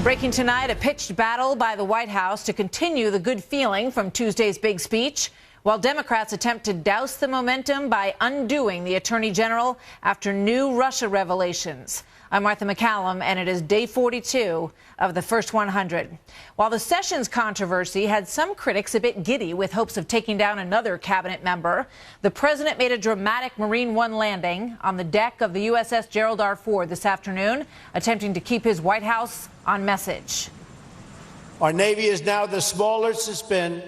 Breaking tonight, a pitched battle by the White House to continue the good feeling from Tuesday's big speech, while Democrats attempt to douse the momentum by undoing the Attorney General after new Russia revelations. I'm Martha McCallum, and it is day 42 of the first 100. While the Sessions controversy had some critics a bit giddy with hopes of taking down another cabinet member, the president made a dramatic Marine One landing on the deck of the USS Gerald R. Ford this afternoon, attempting to keep his White House on message. Our Navy is now the smallest it's been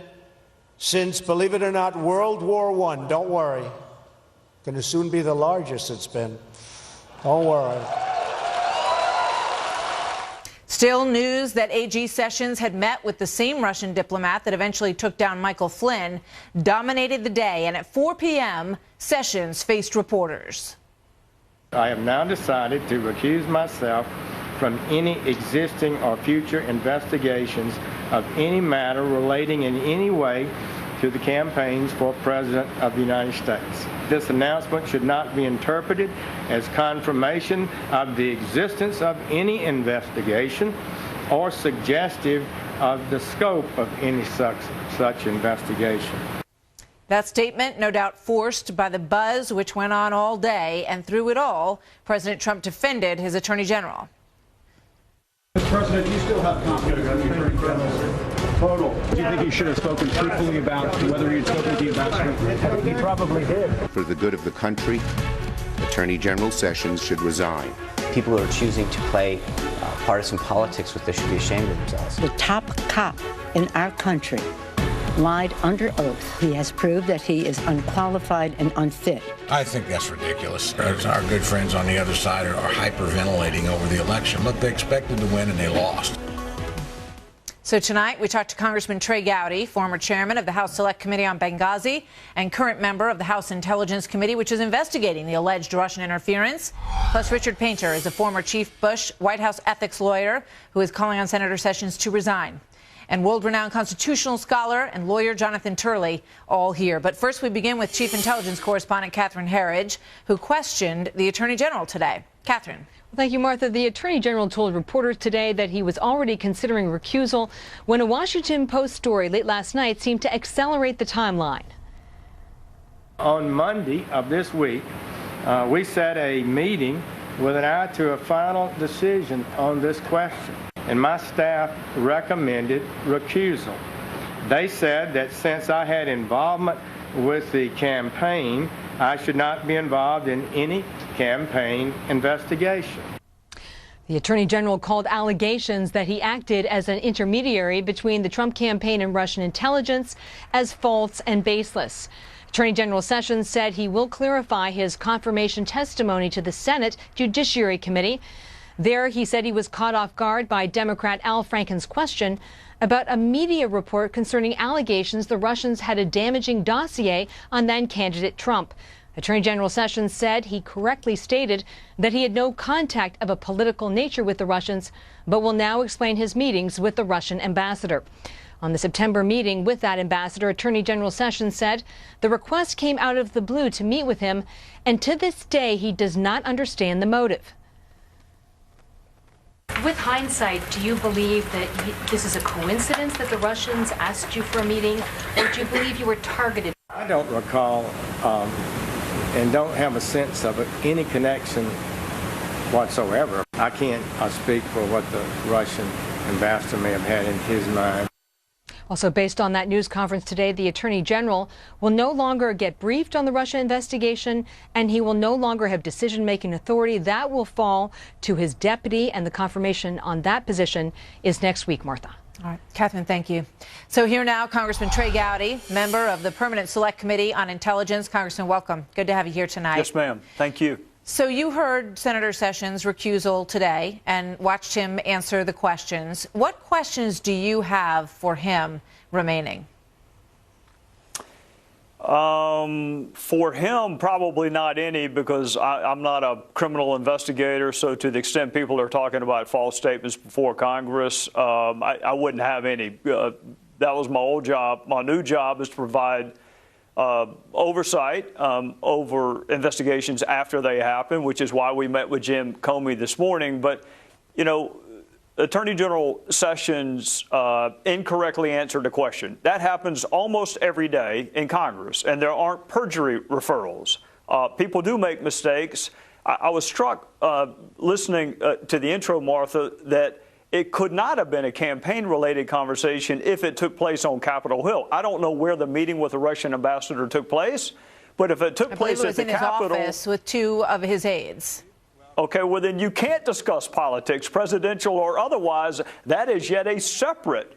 since, believe it or not, World War I. Don't worry. Going to soon be the largest it's been. Don't worry. Still news that AG Sessions had met with the same Russian diplomat that eventually took down Michael Flynn dominated the day, and at 4 p.m., Sessions faced reporters. I have now decided to recuse myself from any existing or future investigations of any matter relating in any way to the campaigns for President of the United States. This announcement should not be interpreted as confirmation of the existence of any investigation or suggestive of the scope of any such investigation. That statement, no doubt forced by the buzz which went on all day, and through it all, President Trump defended his Attorney General. Mr. President, do you still have confidence in the Attorney General? Total. Do you think he should have spoken truthfully about whether he had spoken to the ambassador? He probably did. For the good of the country, Attorney General Sessions should resign. People who are choosing to play partisan politics with this should be ashamed of themselves. The top cop in our country lied under oath. He has proved that he is unqualified and unfit. I think that's ridiculous. Our good friends on the other side are hyperventilating over the election. Look, they expected to win and they lost. So tonight, we talked to Congressman Trey Gowdy, former chairman of the House Select Committee on Benghazi and current member of the House Intelligence Committee, which is investigating the alleged Russian interference. Plus, Richard Painter is a former Chief Bush White House ethics lawyer who is calling on Senator Sessions to resign. And world-renowned constitutional scholar and lawyer Jonathan Turley, all here. But first, we begin with Chief Intelligence Correspondent Catherine Herridge, who questioned the Attorney General today. Catherine. Thank you, Martha. The Attorney General told reporters today that he was already considering recusal when a Washington Post story late last night seemed to accelerate the timeline. On Monday of this week, we set a meeting with an eye to a final decision on this question, and my staff recommended recusal. They said that since I had involvement with the campaign, I should not be involved in any campaign investigation. The Attorney General called allegations that he acted as an intermediary between the Trump campaign and Russian intelligence as false and baseless. Attorney General Sessions said he will clarify his confirmation testimony to the Senate Judiciary Committee. There, he said he was caught off guard by Democrat Al Franken's question about a media report concerning allegations the Russians had a damaging dossier on then-candidate Trump. Attorney General Sessions said he correctly stated that he had no contact of a political nature with the Russians, but will now explain his meetings with the Russian ambassador. On the September meeting with that ambassador, Attorney General Sessions said the request came out of the blue to meet with him, and to this day he does not understand the motive. With hindsight, do you believe that this is a coincidence that the Russians asked you for a meeting, or do you believe you were targeted? I don't recall and don't have a sense of any connection whatsoever. I can't speak for what the Russian ambassador may have had in his mind. Also, based on that news conference today, the Attorney General will no longer get briefed on the Russia investigation, and he will no longer have decision-making authority. That will fall to his deputy, and the confirmation on that position is next week, Martha. All right, Catherine, thank you. So here now, Congressman Trey Gowdy, member of the Permanent Select Committee on Intelligence. Congressman, welcome. Good to have you here tonight. Yes, ma'am. Thank you. So you heard Senator Sessions' recusal today and watched him answer the questions. What questions do you have for him remaining? For him, probably not any, because I'm not a criminal investigator. So to the extent people are talking about false statements before Congress, I wouldn't have any. That was my old job. My new job is to provide oversight over investigations after they happen, which is why we met with Jim Comey this morning. But, you know, Attorney General Sessions incorrectly answered a question. That happens almost every day in Congress, and there aren't perjury referrals. People do make mistakes. I was struck listening to the intro, Martha, that it could not have been a campaign-related conversation if it took place on Capitol Hill. I don't know where the meeting with the Russian ambassador took place, but if it took place at the Capitol, in his office with 2 of his aides. Okay, well, then you can't discuss politics, presidential or otherwise. That is yet a separate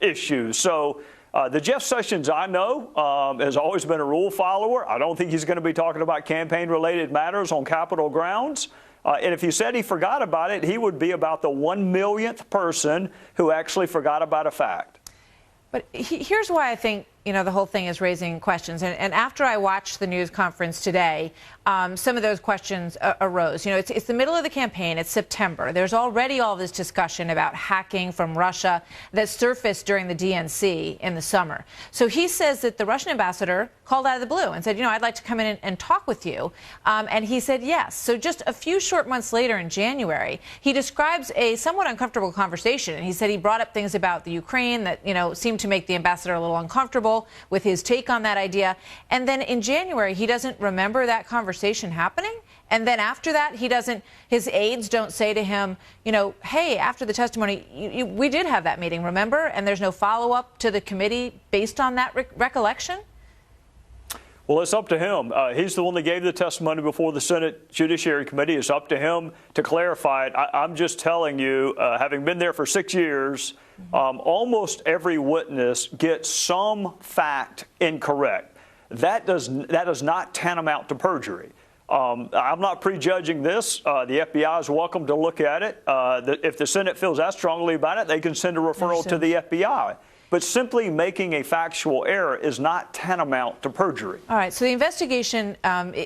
issue. So the Jeff Sessions I know has always been a rule follower. I don't think he's going to be talking about campaign-related matters on Capitol grounds. And if he said he forgot about it, he would be about the 1 millionth person who actually forgot about a fact. But here's why I think, the whole thing is raising questions. And after I watched the news conference today, some of those questions arose. It's the middle of the campaign. It's September. There's already all this discussion about hacking from Russia that surfaced during the DNC in the summer. So he says that the Russian ambassador called out of the blue and said, I'd like to come in and talk with you. And he said yes. So just a few short months later in January, he describes a somewhat uncomfortable conversation. And he said he brought up things about the Ukraine that, seemed to make the ambassador a little uncomfortable with his take on that idea. And then in January, he doesn't remember that conversation happening. And then after that, his aides don't say to him, hey, after the testimony, we did have that meeting, remember? And there's no follow-up to the committee based on that recollection? Well, it's up to him. He's the one that gave the testimony before the Senate Judiciary Committee. It's up to him to clarify it. I'm just telling you, having been there for 6 years, almost every witness gets some fact incorrect. That is not tantamount to perjury. I'm not prejudging this. The FBI is welcome to look at it. If the Senate feels that strongly about it, they can send a referral to the FBI. But simply making a factual error is not tantamount to perjury. All right. So the investigation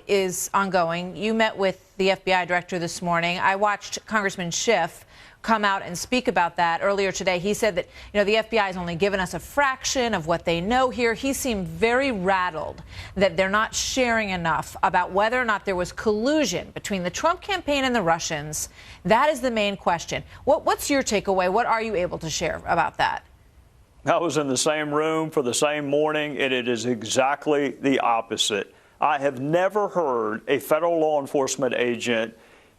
is ongoing. You met with the FBI director this morning. I watched Congressman Schiff come out and speak about that earlier today. He said that, the FBI has only given us a fraction of what they know here. He seemed very rattled that they're not sharing enough about whether or not there was collusion between the Trump campaign and the Russians. That is the main question. What's your takeaway? What are you able to share about that? I was in the same room for the same morning, and it is exactly the opposite. I have never heard a federal law enforcement agent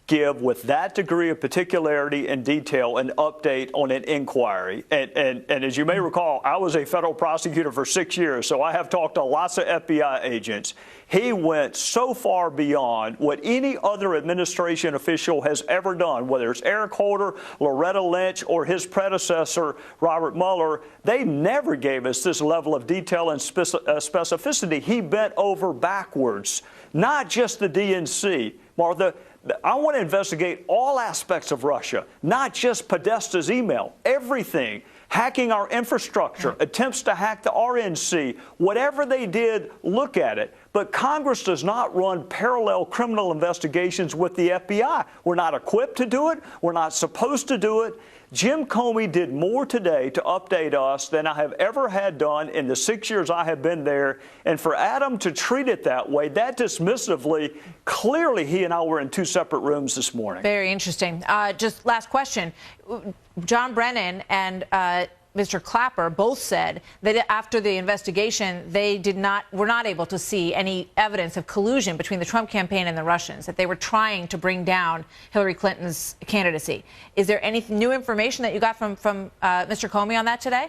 give with that degree of particularity and detail an update on an inquiry. And as you may recall, I was a federal prosecutor for 6 years, so I have talked to lots of FBI agents. He went so far beyond what any other administration official has ever done, whether it's Eric Holder, Loretta Lynch, or his predecessor, Robert Mueller. They never gave us this level of detail and specificity. He bent over backwards, not just the DNC. Martha, I want to investigate all aspects of Russia, not just Podesta's email, everything. Hacking our infrastructure, attempts to hack the RNC, whatever they did, look at it. But Congress does not run parallel criminal investigations with the FBI. We're not equipped to do it. We're not supposed to do it. Jim Comey did more today to update us than I have ever had done in the 6 years I have been there. And for Adam to treat it that way, that dismissively, clearly he and I were in 2 separate rooms this morning. Very interesting. Just last question. John Brennan and Mr. Clapper both said that after the investigation, they were not able to see any evidence of collusion between the Trump campaign and the Russians, that they were trying to bring down Hillary Clinton's candidacy. Is there any new information that you got from Mr. Comey on that today?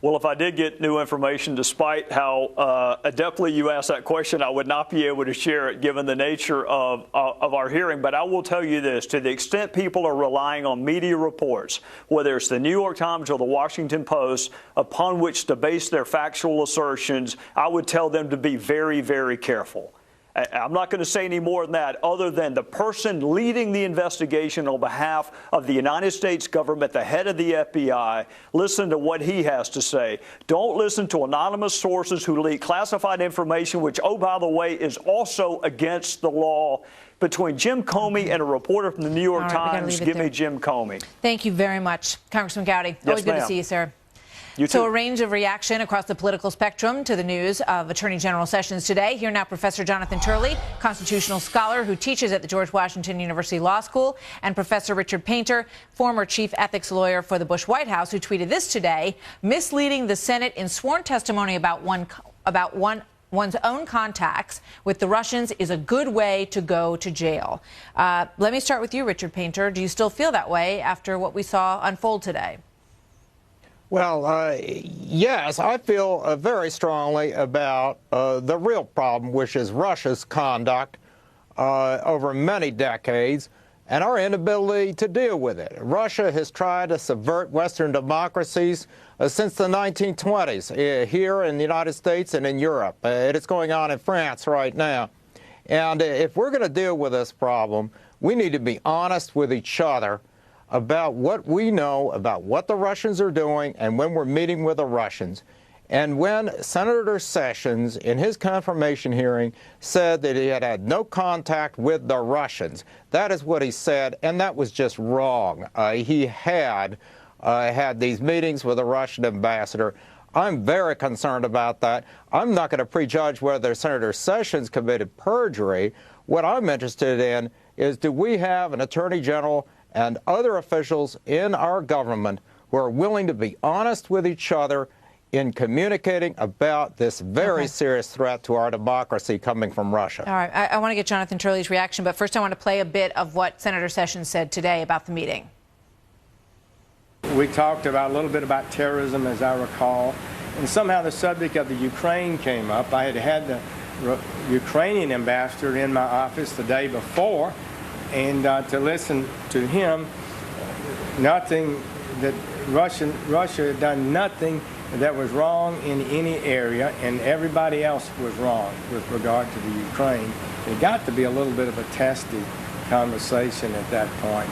Well, if I did get new information, despite how adeptly you asked that question, I would not be able to share it given the nature of our hearing. But I will tell you this, to the extent people are relying on media reports, whether it's the New York Times or the Washington Post, upon which to base their factual assertions, I would tell them to be very, very careful. I'm not going to say any more than that, other than the person leading the investigation on behalf of the United States government, the head of the FBI. Listen to what he has to say. Don't listen to anonymous sources who leak classified information, which, oh, by the way, is also against the law. Between Jim Comey and a reporter from the New York Times, give me Jim Comey. Thank you very much, Congressman Gowdy. Yes, Always good to ma'am. see you, sir. You So too. a range of reaction across the political spectrum to the news of Attorney General Sessions today. Here now, Professor Jonathan Turley, constitutional scholar who teaches at the George Washington University Law School, and Professor Richard Painter, former chief ethics lawyer for the Bush White House, who tweeted this today: misleading the Senate in sworn testimony about one's own contacts with the Russians is a good way to go to jail. Let me start with you, Richard Painter. Do you still feel that way after what we saw unfold today? Well, yes, I feel very strongly about the real problem, which is Russia's conduct over many decades and our inability to deal with it. Russia has tried to subvert Western democracies since the 1920s, here in the United States and in Europe. It is going on in France right now. And if we're going to deal with this problem, we need to be honest with each other about what we know about what the Russians are doing and when we're meeting with the Russians. And when Senator Sessions, in his confirmation hearing, said that he had had no contact with the Russians, that is what he said, and that was just wrong. He had had these meetings with the Russian ambassador. I'm very concerned about that. I'm not going to prejudge whether Senator Sessions committed perjury. What I'm interested in is, do we have an Attorney General and other officials in our government who are willing to be honest with each other in communicating about this very serious threat to our democracy coming from Russia? All right. I want to get Jonathan Turley's reaction, but first I want to play a bit of what Senator Sessions said today about the meeting. We talked about a little bit about terrorism, as I recall, and somehow the subject of the Ukraine came up. I had the Ukrainian ambassador in my office the day before, and to listen to him, nothing that Russia had done nothing that was wrong in any area, and everybody else was wrong with regard to the Ukraine. It got to be a little bit of a testy conversation at that point.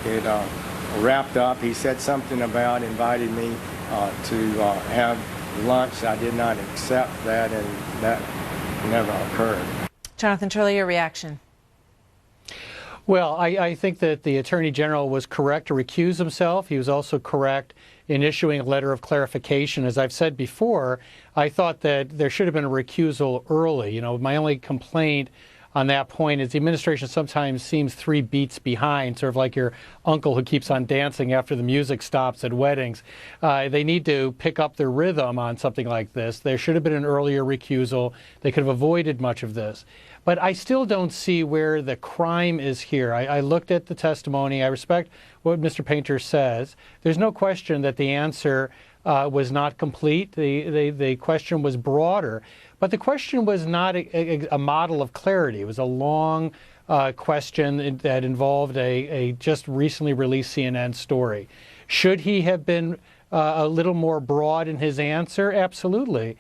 It wrapped up. He said something about inviting me to have lunch. I did not accept that, and that never occurred. Jonathan Turley, your reaction. Well, I think that the Attorney General was correct to recuse himself. He was also correct in issuing a letter of clarification. As I've said before, I thought that there should have been a recusal early. You know, my only complaint on that point is the administration sometimes seems 3 beats behind, sort of like your uncle who keeps on dancing after the music stops at weddings. They need to pick up their rhythm on something like this. There should have been an earlier recusal. They could have avoided much of this. But I still don't see where the crime is here. I looked at the testimony. I respect what Mr. Painter says. There's no question that the answer was not complete. The question was broader. But the question was not a model of clarity. It was a long question that involved a just recently released CNN story. Should he have been a little more broad in his answer? Absolutely.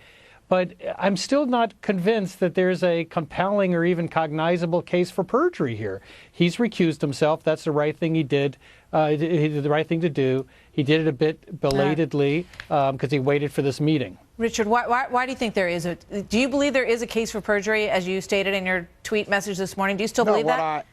But I'm still not convinced that there's a compelling or even cognizable case for perjury here. He's recused himself. That's the right thing he did. He did the right thing to do. He did it a bit belatedly because he waited for this meeting. Richard, why do you think there is a... Do you believe there is a case for perjury, as you stated in your tweet message this morning? Do you still believe that?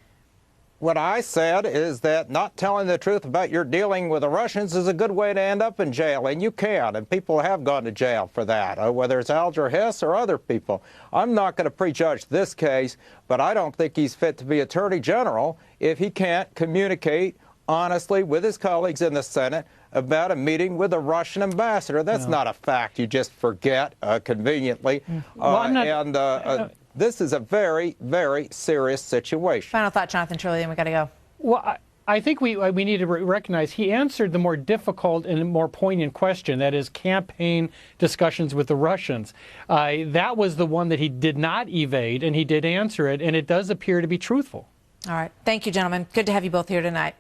What I said is that not telling the truth about your dealing with the Russians is a good way to end up in jail, and you can, and people have gone to jail for that, whether it's Alger Hiss or other people. I'm not going to prejudge this case, but I don't think he's fit to be Attorney General if he can't communicate honestly with his colleagues in the Senate about a meeting with a Russian ambassador. That's not a fact you just forget conveniently. Well, I'm not... This is a very, very serious situation. Final thought, Jonathan Turley, then we got to go. Well, I think we need to recognize he answered the more difficult and more poignant question, that is campaign discussions with the Russians. That was the one that he did not evade, and he did answer it, and it does appear to be truthful. All right. Thank you, gentlemen. Good to have you both here tonight.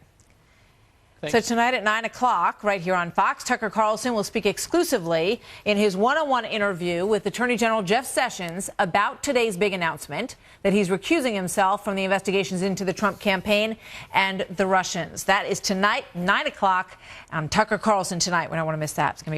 So tonight at 9 o'clock, right here on Fox, Tucker Carlson will speak exclusively in his one-on-one interview with Attorney General Jeff Sessions about today's big announcement that he's recusing himself from the investigations into the Trump campaign and the Russians. That is tonight, 9 o'clock on Tucker Carlson tonight. We don't want to miss that. It's going to be